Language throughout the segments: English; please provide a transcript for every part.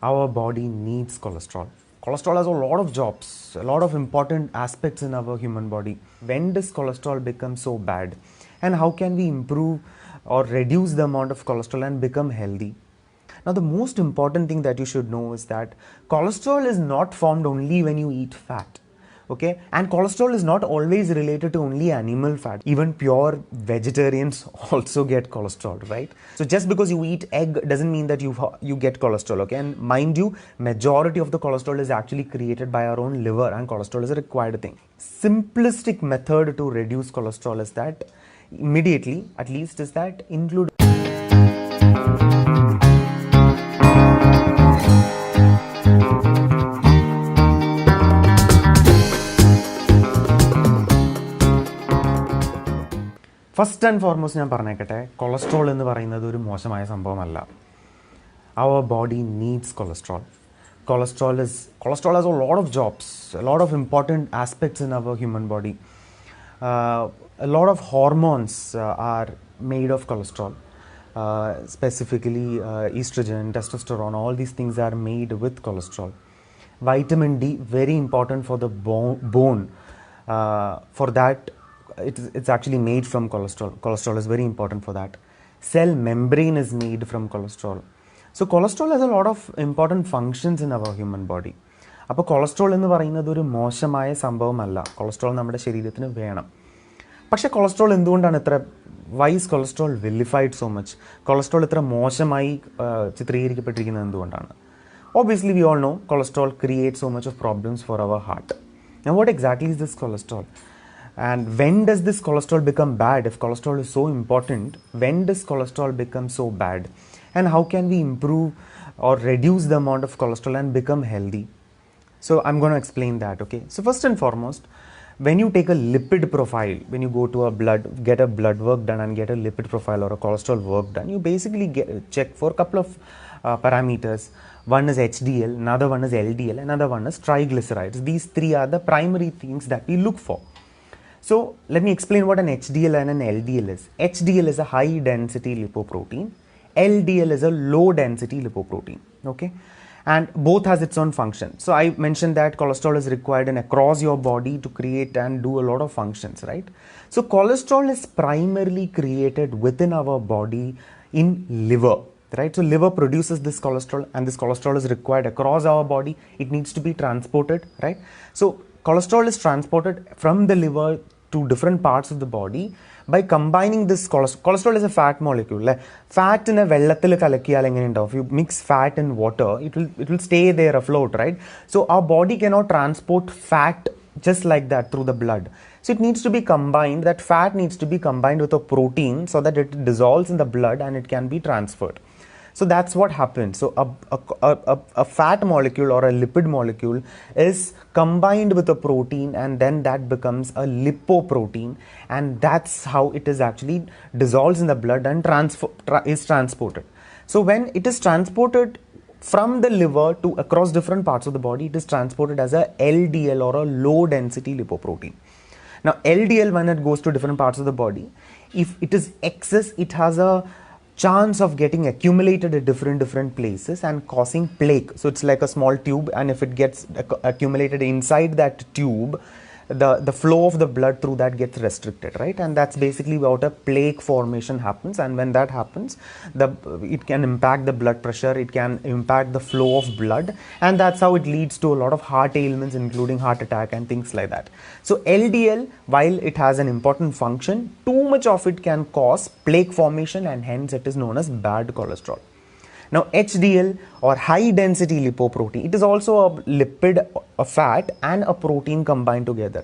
Our body needs cholesterol. Cholesterol has a lot of jobs, a lot of important aspects in our human body. When does cholesterol become so bad? And how can we improve or reduce the amount of cholesterol and become healthy? Now, the most important thing that you should know is that cholesterol is not formed only when you eat fat. Okay, and cholesterol is not always related to only animal fat. Even pure vegetarians also get cholesterol, right? So just because you eat egg doesn't mean that you get cholesterol. Okay, and mind you, majority of the cholesterol is actually created by our own liver, and cholesterol is a required thing. Simplistic method to reduce cholesterol is that immediately, at least, is that include first and foremost ഞാൻ പറഞ്ഞേക്കട്ടെ, cholesterol എന്ന് പറയുന്നത് ഒരു മോശമായ സംഭവമല്ല. Our body needs cholesterol. Cholesterol has a lot of jobs, a lot of important aspects in our human body. A lot of hormones are made of cholesterol. Specifically estrogen, testosterone, all these things are made with cholesterol. Vitamin D, very important for the bone. For that, it's actually made from cholesterol. Cholesterol is very important for that. Cell membrane is made from cholesterol. So cholesterol has a lot of important functions in our human body. അപ്പോൾ cholesterol എന്ന് പറയുന്നത് ഒരു മോശമായ സംഭവമല്ല. Cholesterol നമ്മുടെ ശരീരത്തിന് വേണം. പക്ഷേ കൊളസ്ട്രോൾ എന്തുകൊണ്ടാണ് why is cholesterol vilified so much? Cholesterol ഇത്ര മോശമായി ചിത്രീകരിക്കപ്പെട്ടിരിക്കുന്നത് എന്തുകൊണ്ടാണ്? Obviously we all know cholesterol creates so much of problems for our heart. Now what exactly is this cholesterol? And when does this cholesterol become bad? If cholesterol is so important, when does cholesterol become so bad? And how can we improve or reduce the amount of cholesterol and become healthy? So I'm going to explain that, okay? So first and foremost, when you take a lipid profile, when you go to get a blood work done and get a lipid profile or a cholesterol work done, you basically check for a couple of parameters. One is HDL, another one is LDL, another one is triglycerides. These three are the primary things that we look for. So let me explain what an HDL and an LDL is. HDL is a high density lipoprotein. LDL is a low density lipoprotein. Okay, and both has its own function. So I mentioned that cholesterol is required in across your body to create and do a lot of functions, right? So cholesterol is primarily created within our body in liver, right? So liver produces this cholesterol, and this cholesterol is required across our body. It needs to be transported, right? So cholesterol is transported from the liver to different parts of the body by combining this cholesterol is a fat molecule. Fat in a vellathil kalakkiyal engane undav? If you mix fat in water, it will stay there afloat, right? So our body cannot transport fat just like that through the blood. So it needs to be combined. That fat needs to be combined with a protein so that it dissolves in the blood and it can be transferred. So that's what happens. So a fat molecule or a lipid molecule is combined with a protein, and then that becomes a lipoprotein, and that's how it is actually dissolves in the blood and is transported. So when it is transported from the liver to across different parts of the body, it is transported as a LDL or a low density lipoprotein. Now LDL, when it goes to different parts of the body, if it is excess, it has a chance of getting accumulated at different places and causing plaque. So it's like a small tube, and if it gets accumulated inside that tube, the flow of the blood through that gets restricted, right? And that's basically what a plaque formation happens. And when that happens, it can impact the blood pressure, it can impact the flow of blood, and that's how it leads to a lot of heart ailments, including heart attack and things like that. So LDL, while it has an important function, too much of it can cause plaque formation, and hence it is known as bad cholesterol. Now HDL, or high density lipoprotein, it is also a lipid, a fat and a protein combined together.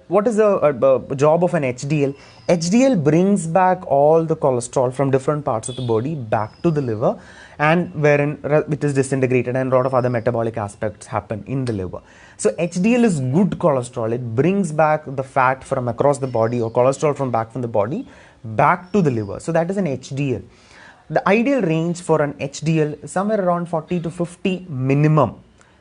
What is the job of an HDL? HDL brings back all the cholesterol from different parts of the body back to the liver, and wherein it is disintegrated, and a lot of other metabolic aspects happen in the liver. So HDL is good cholesterol. It brings back the fat from across the body, or cholesterol from the body back to the liver. So that is an HDL. The ideal range for an HDL is somewhere around 40 to 50 minimum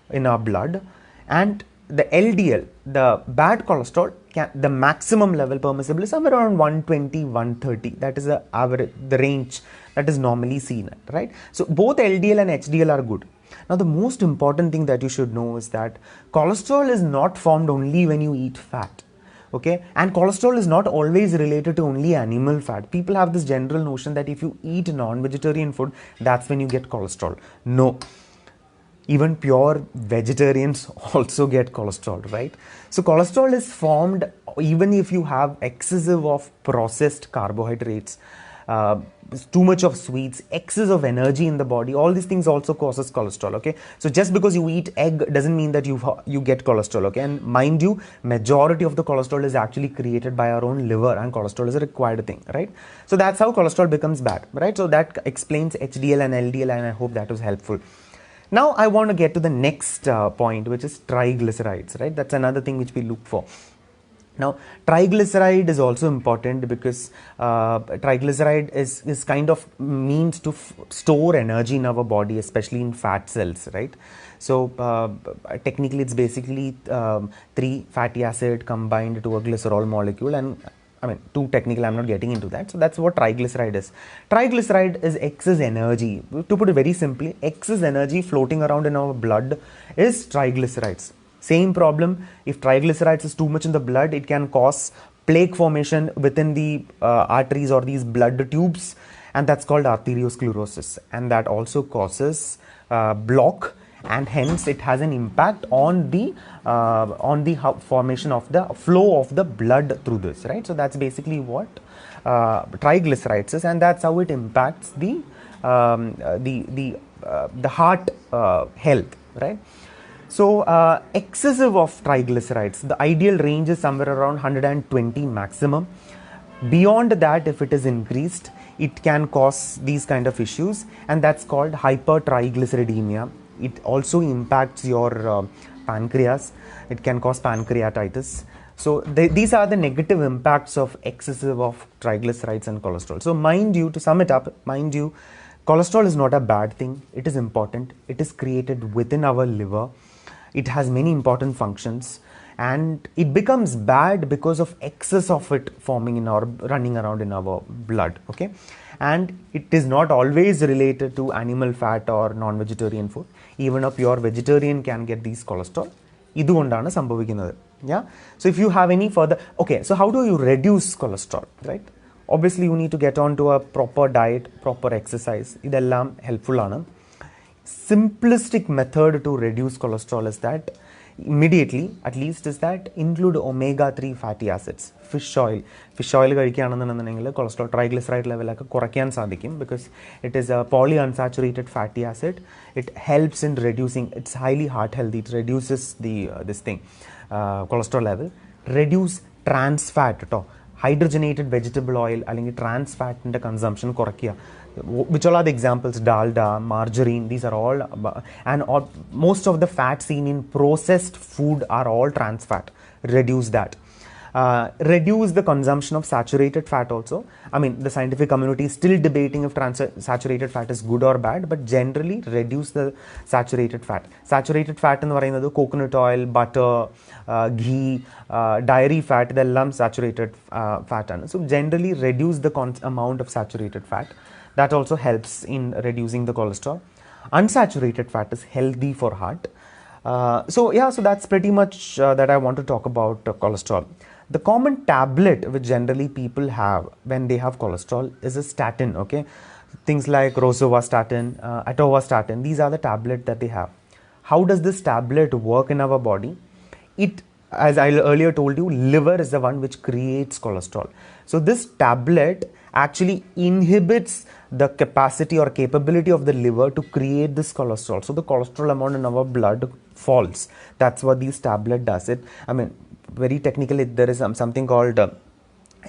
in our blood, and the LDL, the bad cholesterol, the maximum level permissible is somewhere around 120, 130. That is the average, the range that is normally seen, right? So both LDL and HDL are good. Now, the most important thing that you should know is that cholesterol is not formed only when you eat fat. Okay, and cholesterol is not always related to only animal fat. People have this general notion that if you eat non-vegetarian food, that's when you get cholesterol. No, even pure vegetarians also get cholesterol, right? So cholesterol is formed even if you have excessive of processed carbohydrates, too much of sweets, excess of energy in the body. All these things also causes cholesterol. Okay, so just because you eat egg doesn't mean that you get cholesterol. Okay, and mind you, majority of the cholesterol is actually created by our own liver, and cholesterol is a required thing, right? So that's how cholesterol becomes bad, right? So that explains HDL and LDL, and I hope that was helpful. Now I want to get to the next point, which is triglycerides, right? That's another thing which we look for. Now, triglyceride is also important because triglyceride is kind of means to store energy in our body, especially in fat cells, right? So, technically it's basically 3 fatty acid combined to a glycerol molecule, and I mean, too technical, I'm not getting into that. So that's what triglyceride is. Triglyceride is excess energy. To put it very simply, excess energy floating around in our blood is triglycerides. Same problem, if triglycerides is too much in the blood, it can cause plaque formation within the arteries or these blood tubes, and that's called arteriosclerosis, and that also causes block, and hence it has an impact on the formation of the flow of the blood through this, right? So that's basically what triglycerides is, and that's how it impacts the heart health, right? So excessive of triglycerides, the ideal range is somewhere around 120 maximum. Beyond that, if it is increased, it can cause these kind of issues, and that's called hypertriglyceridemia. It also impacts your pancreas. It can cause pancreatitis. So these are the negative impacts of excessive of triglycerides and cholesterol. So mind you, to sum it up, mind you, cholesterol is not a bad thing. It is important. It is created within our liver. It has many important functions, and it becomes bad because of excess of it running around in our blood. Okay, and it is not always related to animal fat or non-vegetarian food. Even a pure vegetarian can get these cholesterol. ഇതുകൊണ്ടാണ് സംഭവിക്കുന്നത്. Yeah. So if you have any further, okay, so how do you reduce cholesterol, right? Obviously you need to get on to a proper diet, proper exercise. ഇതെല്ലാം helpful ആണ്. Simplistic method to reduce cholesterol is that immediately, at least, is that include omega-3 fatty acids. Fish oil കഴിക്കുകയാണെന്നുണ്ടെങ്കിൽ cholesterol triglyceride level ഒക്കെ കുറയ്ക്കാൻ സാധിക്കും, because it is a polyunsaturated fatty acid. It helps in reducing, it's highly heart healthy, it reduces the cholesterol level. Reduce trans fat ട്ടോ, hydrogenated vegetable oil അല്ലെങ്കിൽ trans fat ന്റെ consumption കുറയ്ക്കുക. Which all are the examples? Dalda, margarine, these are all, and most of the fat seen in processed food are all trans fat. Reduce that. Reduce the consumption of saturated fat also. I mean, the scientific community is still debating if saturated fat is good or bad, but generally reduce the saturated fat. Saturated fat എന്ന് പറയുന്നത് coconut oil, butter, ghee, dairy fat, ഇതെല്ലാം saturated fat ആണ്. So generally reduce the amount of saturated fat. That also helps in reducing the cholesterol. Unsaturated fat is healthy for heart. So that's pretty much that I want to talk about cholesterol. The common tablet which generally people have when they have cholesterol is a statin. Okay, things like rosuvastatin, atorvastatin. These are the tablet that they have. How does this tablet work in our body? It, as I earlier told you, liver is the one which creates cholesterol. So this tablet actually inhibits the capacity or capability of the liver to create this cholesterol. So the cholesterol amount in our blood falls. That's what this tablet does. It, I mean, very technically, there is something called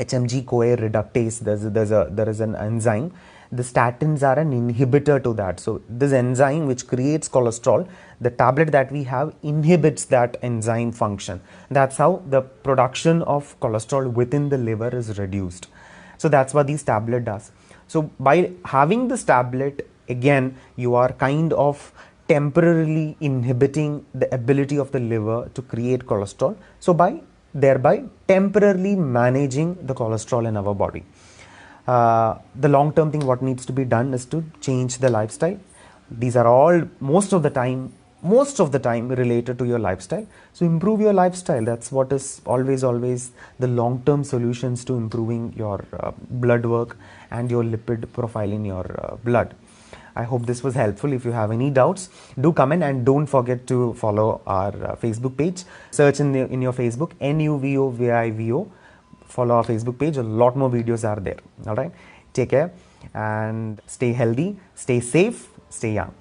HMG-CoA reductase. There is an enzyme. The statins are an inhibitor to that. So this enzyme which creates cholesterol, the tablet that we have inhibits that enzyme function. That's how the production of cholesterol within the liver is reduced. So that's what this tablet does. So by having this tablet, again, you are kind of temporarily inhibiting the ability of the liver to create cholesterol. So thereby temporarily managing the cholesterol in our body. The long-term thing what needs to be done is to change the lifestyle. These are all most of the time related to your lifestyle. So improve your lifestyle. That's what is always the long-term solutions to improving your blood work and your lipid profile in your blood. I hope this was helpful. If you have any doubts, do comment, and don't forget to follow our Facebook page. Search in your Facebook NUVOVIVO. Follow our Facebook page. A lot more videos are there. All right. Take care and stay healthy, stay safe, stay young.